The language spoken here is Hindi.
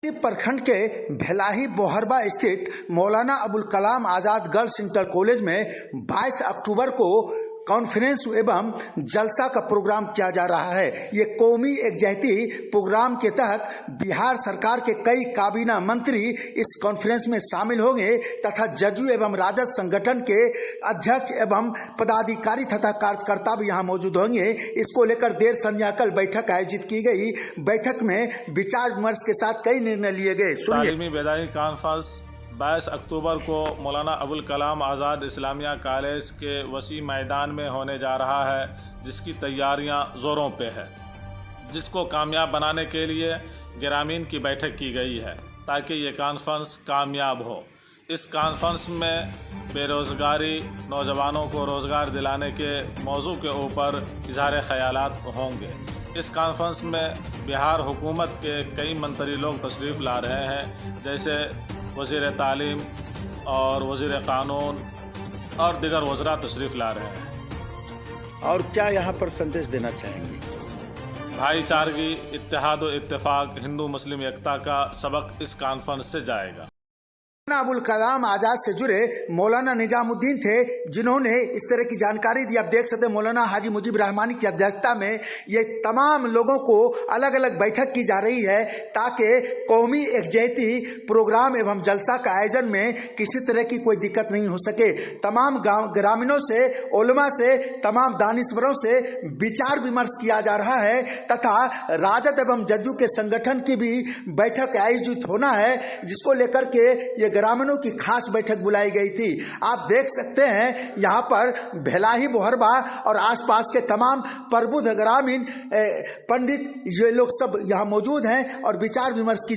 प्रखंड के भेलाही बोहरबा स्थित Maulana Abul Kalam Azad girls inter college में 22 अक्टूबर को कॉन्फ्रेंस एवं जलसा का प्रोग्राम किया जा रहा है। ये कौमी एकजहती प्रोग्राम के तहत बिहार सरकार के कई काबीना मंत्री इस कॉन्फ्रेंस में शामिल होंगे तथा जदयू एवं राजद संगठन के अध्यक्ष एवं पदाधिकारी तथा कार्यकर्ता भी यहाँ मौजूद होंगे। इसको लेकर देर संध्या कल बैठक आयोजित की गई। बैठक में विचार विमर्श के साथ कई निर्णय लिए गए। तालीमी बेदारी कॉन्फ्रेंस 22 अक्टूबर को मौलाना अबुल कलाम आज़ाद इस्लामिया कॉलेज के वसी मैदान में होने जा रहा है, जिसकी तैयारियां ज़ोरों पे है, जिसको कामयाब बनाने के लिए ग्रामीण की बैठक की गई है ताकि ये कॉन्फ्रेंस कामयाब हो। इस कॉन्फ्रेंस में बेरोज़गारी, नौजवानों को रोज़गार दिलाने के मौजू के ऊपर इज़हार ख़यालात होंगे। इस कॉन्फ्रेंस में बिहार हुकूमत के कई मंत्री लोग तशरीफ़ ला रहे हैं, जैसे वज़ीर तालीम और वज़ीर क़ानून और दिगर वज़रा तशरीफ़ ला रहे हैं। और क्या यहाँ पर संदेश देना चाहेंगे? भाईचारगी, इत्तेहाद और इत्तेफाक, हिंदू मुस्लिम एकता का सबक इस कॉन्फ्रेंस से जाएगा। अबुल कलाम आजाद से जुड़े मौलाना निजामुद्दीन थे, जिन्होंने इस तरह की जानकारी दी। आप देख सकते हैं मौलाना हाजी मुजीब रहमानी की अध्यक्षता में ये तमाम लोगों को अलग अलग बैठक की जा रही है ताकि कौमी एकजहती प्रोग्राम एवं जलसा का आयोजन में किसी तरह की कोई दिक्कत नहीं हो सके। तमाम ग्रामीणों से, उलमा से, तमाम दानिश्वरों से विचार विमर्श किया जा रहा है तथा राजद एवं जदयू के संगठन की भी बैठक आयोजित होना है, जिसको लेकर के ये ग्रामीणों की खास बैठक बुलाई गई थी। आप देख सकते हैं यहाँ पर भेलाही बोहरबा और आसपास के तमाम प्रबुद्ध ग्रामीण पंडित ये लोग सब यहाँ मौजूद हैं और विचार विमर्श की